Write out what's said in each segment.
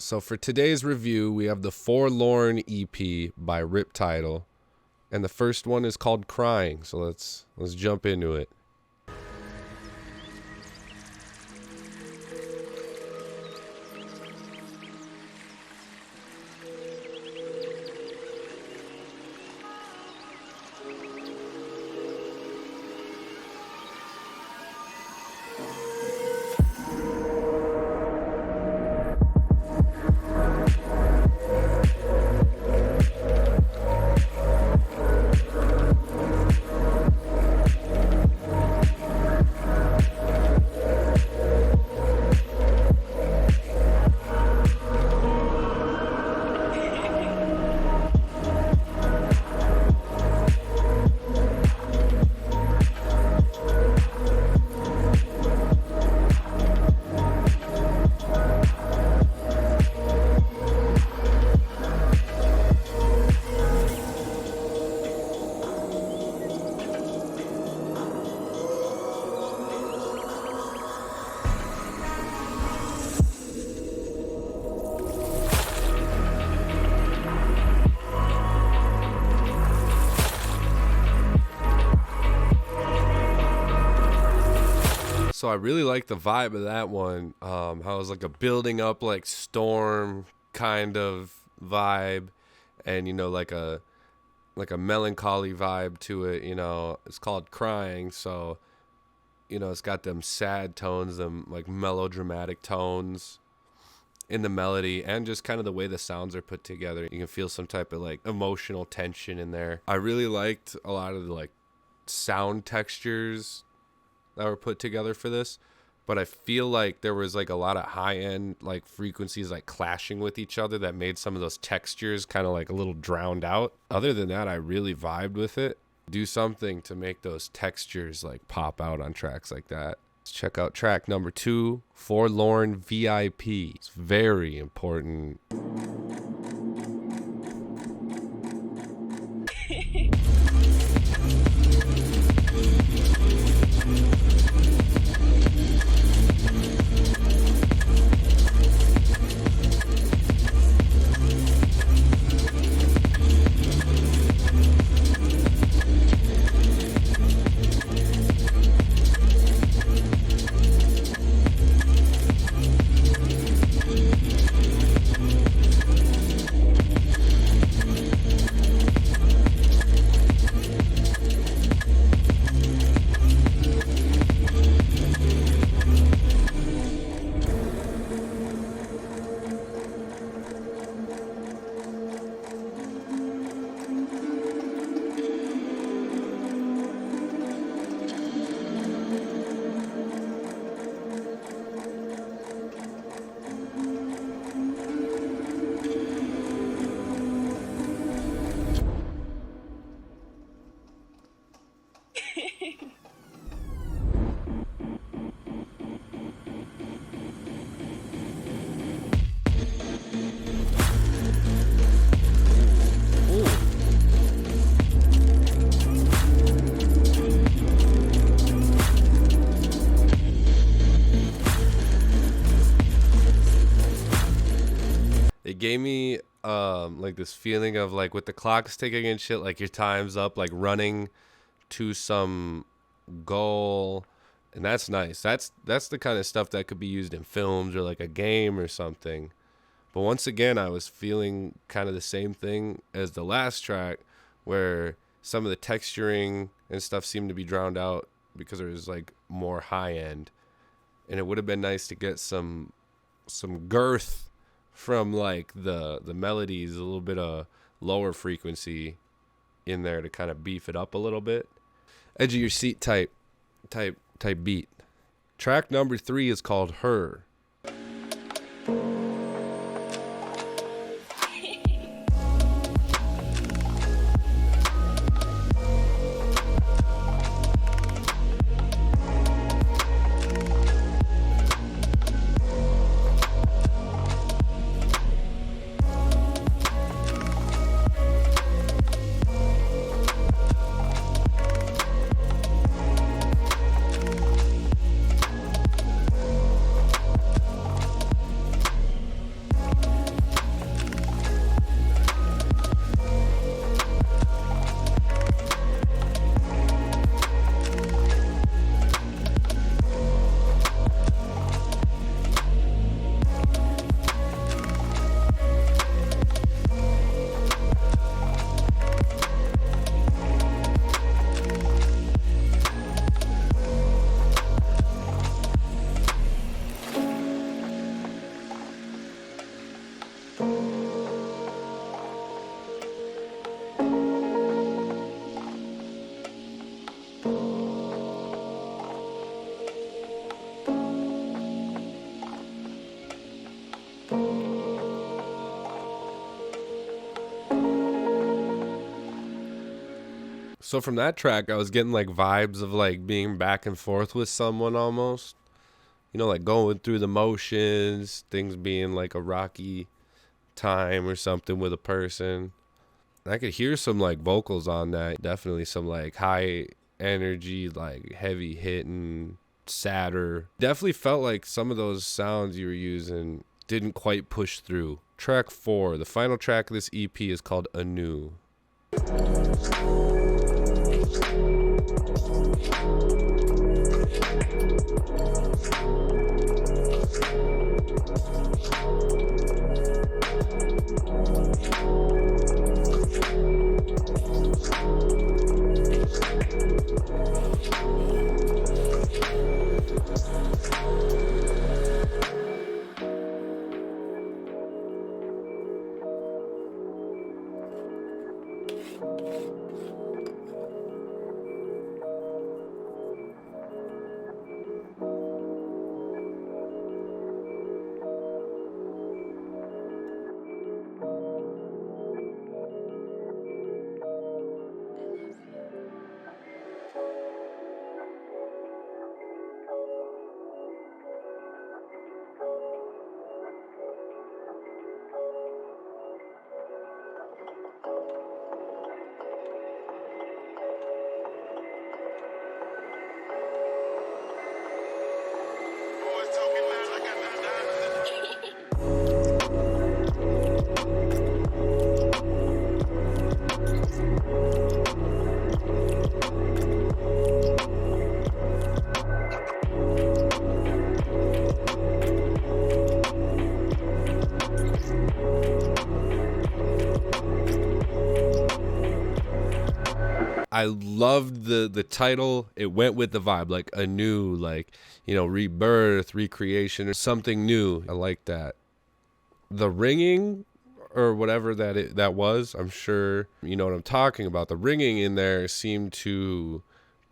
So for today's review, we have the Forlorn EP by Riptidal, and the first one is called Crying. So let's jump into it. So I really like the vibe of that one. How it was like a building up, like storm kind of vibe, and like a melancholy vibe to it. It's called Crying, so it's got them sad tones, them like melodramatic tones in the melody, and just kind of the way the sounds are put together. You can feel some type of like emotional tension in there. I really liked a lot of the like sound textures that were put together for this, but I feel like there was like a lot of high-end like frequencies like clashing with each other that made some of those textures kind of like a little drowned out. Other than that, I really vibed with it. Do something to make those textures like pop out on tracks like that. Let's check out track number 2, Forlorn VIP. It's very important. It gave me like this feeling of like with the clocks ticking and shit, like your time's up, like running to some goal, and that's nice. That's the kind of stuff that could be used in films or like a game or something. But once again, I was feeling kind of the same thing as the last track, where some of the texturing and stuff seemed to be drowned out because there was like more high end, and it would have been nice to get some girth from like the melodies, a little bit of lower frequency in there to kind of beef it up a little bit. Edge of your seat type beat. Track number 3 is called Her. So from that track, I was getting like vibes of like being back and forth with someone almost. You know, like going through the motions, things being like a rocky time or something with a person. I could hear some like vocals on that. Definitely some like high energy, like heavy hitting, sadder. Definitely felt like some of those sounds you were using didn't quite push through. Track 4, the final track of this EP, is called Anew. I loved the title. It went with the vibe, like anew, like, you know, rebirth, recreation, or something new. I like that. The ringing or whatever that was, I'm sure you know what I'm talking about. The ringing in there seemed to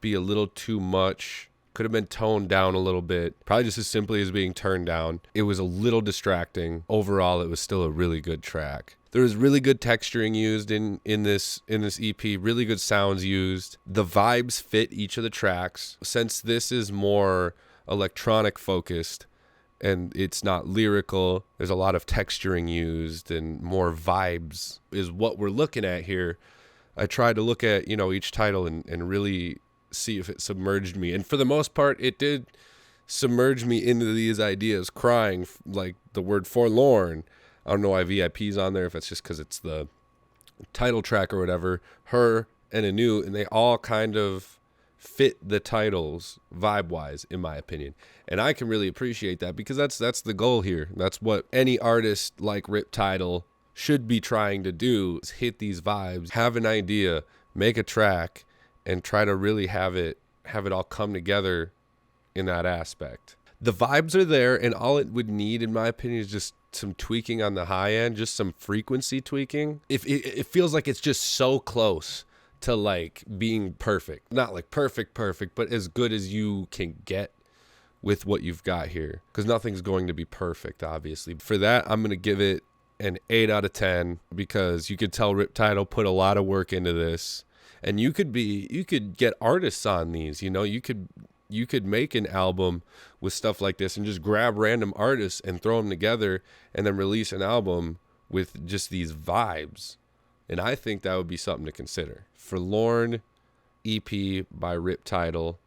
be a little too much. Could have been toned down a little bit. Probably just as simply as being turned down. It was a little distracting. Overall, it was still a really good track. There was really good texturing used in this EP, really good sounds used. The vibes fit each of the tracks. Since this is more electronic focused and it's not lyrical, there's a lot of texturing used and more vibes is what we're looking at here. I tried to look at, you know, each title and really see if it submerged me. And for the most part, it did submerge me into these ideas, crying, like the word forlorn. I don't know why VIP's on there, if it's just because it's the title track or whatever. Her and Anew, and they all kind of fit the titles vibe-wise, in my opinion. And I can really appreciate that because that's the goal here. That's what any artist like riptidal should be trying to do, is hit these vibes, have an idea, make a track, and try to really have it all come together in that aspect. The vibes are there, and all it would need, in my opinion, is just some tweaking on the high end, just some frequency tweaking. If it feels like it's just so close to like being perfect, not like perfect, but as good as you can get with what you've got here, because nothing's going to be perfect, obviously. For that, I'm going to give it an 8 out of 10 because you could tell Riptidal put a lot of work into this, and you could get artists on these. You know, you could make an album with stuff like this and just grab random artists and throw them together and then release an album with just these vibes. And I think that would be something to consider. Forlorn EP by Riptidal.